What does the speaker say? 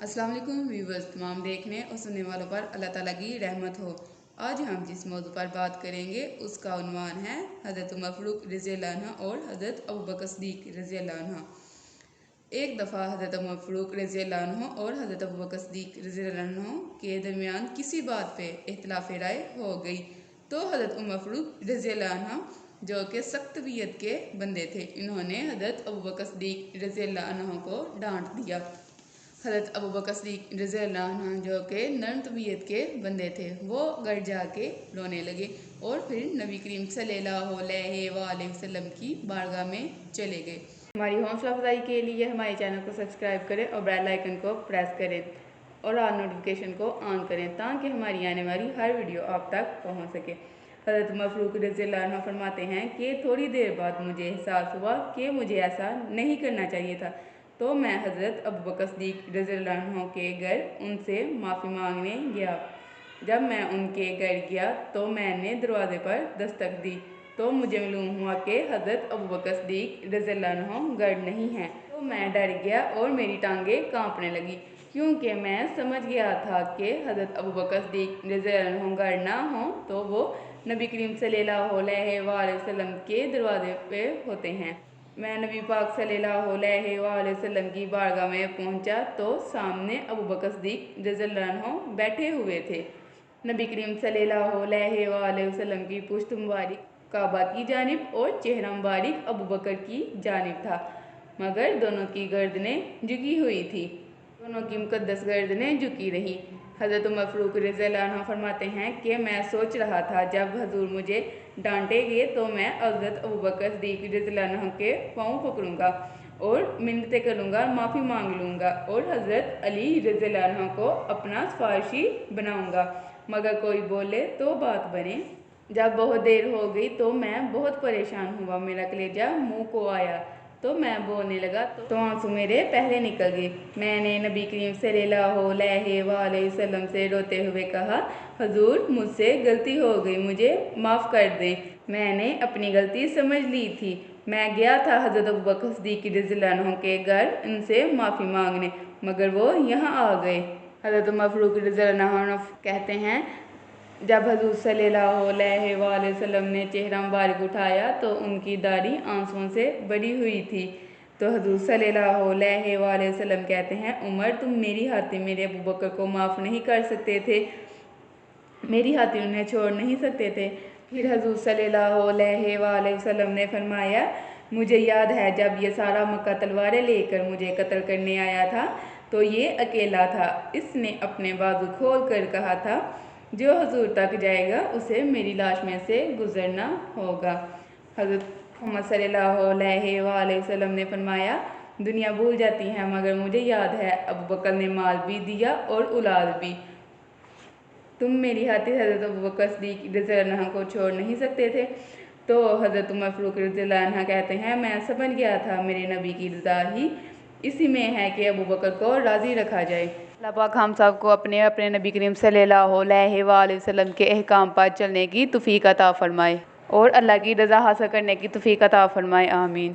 अस्सलाम वालेकुम व्यूवर्स, तमाम देखने और सुनने वालों पर अल्लाह ताला की रहमत हो। आज हम जिस मौजू पर बात करेंगे उसका उन्वान है हज़रत उमर फ़ारूक रज़ियल्लाहु अन्हु और हज़रत अबू बकर सिद्दीक़ रज़ियल्लाहु अन्हु। एक दफ़ा हज़रत उमर फ़ारूक रज़ियल्लाहु अन्हु और हज़रत अबू बकर सिद्दीक़ रज़ियल्लाहु अन्हु के दरमियान किसी बात पे इख्तिलाफ़ राय हो गई तो हज़रत उमर फ़ारूक रज़ियल्लाहु अन्हु जो कि सख्त तबीयत के बंदे थे, इन्होंने हज़रत अबू बकर सिद्दीक़ रज़ियल्लाहु अन्हु को डांट दिया। हज़रत अबू बकर सिद्दीक़ रज़ियल्लाहु अन्हु जो कि नरम तबीयत के बंदे थे, वो घर जाके रोने लगे और फिर नबी करीम सल्लल्लाहु अलैहि वसल्लम की बारगाह में चले गए। हमारी हौसला अफजाई के लिए हमारे चैनल को सब्सक्राइब करें और बेल आइकन को प्रेस करें और ऑल नोटिफिकेशन को ऑन करें ताकि हमारी आने वाली हर वीडियो आप तक पहुँच सके। हज़रत उमर फ़ारूक रज़ियल्लाहु अन्हु फरमाते हैं कि थोड़ी देर बाद मुझे एहसास हुआ कि मुझे ऐसा नहीं करना चाहिए था, तो मैं हज़रत अबू बकर सिद्दीक़ रज़ियल्लाहु अन्हु के घर उनसे माफ़ी मांगने गया। जब मैं उनके घर गया तो मैंने दरवाज़े पर दस्तक दी तो मुझे मालूम हुआ कि हज़रत अबू बकर सिद्दीक़ रज़ियल्लाहु अन्हु घर नहीं हैं। तो मैं डर गया और मेरी टांगें कांपने लगी, क्योंकि मैं समझ गया था कि हज़रत अबू बकर सिद्दीक़ रज़ियल्लाहु अन्हु घर ना हों तो वो नबी करीम सल्लल्लाहु अलैहि वसल्लम के दरवाज़े पे होते हैं। मैं नबी पाक सल्लल्लाहु अलैहि वसल्लम की बारगाह में पहुंचा तो सामने अबू बकर सिद्दीक़ रज़ियल्लाहु अन्हु बैठे हुए थे। नबी करीम सल्लल्लाहु अलैहि वसल्लम की पुश्त मुबारक काबा की जानिब और चेहरा मुबारक अबू बकर की जानिब था, मगर दोनों की गर्दनें झुकी हुई थी। दोनों की मुकद्दस गर्दनें झुकी रही। हज़रत उमर फ़ारूक रज़ियल्लाहु अन्हु फरमाते हैं कि मैं सोच रहा था जब हजूर मुझे डांटेंगे तो मैं हज़रत अबू बकर सिद्दीक़ रज़ियल्लाहु अन्हु के पाँव पकड़ूंगा और मिन्नतें करूंगा, माफ़ी मांग लूँगा और हज़रत अली रज़ियल्लाहु अन्हु को अपना सिफारिशी बनाऊंगा, मगर कोई बोले तो बात बने। जब बहुत देर हो गई तो मैं बहुत परेशान हुआ, मेरा कलेजा मुँह को आया तो मैं बोलने लगा तो आंसू मेरे पहले निकल गए। मैंने नबी करीम सल्लल्लाहु अलैहि वसल्लम से रोते हुए कहा, हजूर मुझसे गलती हो गई, मुझे माफ़ कर दें, मैंने अपनी गलती समझ ली थी। मैं गया था हज़रत अबू बकर सिद्दीक़ रज़ियल्लाहु अन्हु के घर उनसे माफ़ी मांगने, मगर वो यहाँ आ गए। हज़रत उमर फ़ारूक रज़ियल्लाहु अन्हु कहते हैं, जब हज़ूर सल्लल्लाहु अलैहि वसल्लम ने चेहरा मुबारक उठाया तो उनकी दाढ़ी आंसुओं से भरी हुई थी। तो हज़ूर सल्लल्लाहु अलैहि वसल्लम कहते हैं, उमर तुम मेरी खातिर मेरे अबू बकर को माफ़ नहीं कर सकते थे, मेरी खातिर उन्हें छोड़ नहीं सकते थे। फिर हज़ूर सल्लल्लाहु अलैहि वसल्लम ने फरमाया, मुझे याद है जब ये सारा मक्का तलवारें लेकर मुझे कत्ल करने आया था तो ये अकेला था। इसने अपने बाजू खोल कर कहा था, जो हजूर तक जाएगा उसे मेरी लाश में से गुजरना होगा। हज़रत मोहम्मद सल्लल्लाहु अलैहि वसल्लम ने फरमाया, दुनिया भूल जाती है मगर मुझे याद है अबू बकर ने माल भी दिया और औलाद भी। तुम मेरी खातिर हज़रत अबू बकर सिद्दीक़ रज़ियल्लाहु अन्हु को छोड़ नहीं सकते थे। तो हज़रत उमर फ़ारूक रज़ियल्लाहु अन्हु कहते हैं, मैं समझ गया था मेरे नबी की रज़ा ही इसी में है कि अबू बकर को राज़ी रखा जाए। अल्लाह पाक हम सब को अपने अपने नबी करीम सल्लल्लाहु अलैहि वसल्लम के अहकाम पर चलने की तौफ़ीक़ अता फ़रमाए और अल्लाह की रज़ा हासिल करने की तौफ़ीक़ अता फ़रमाए। आमीन।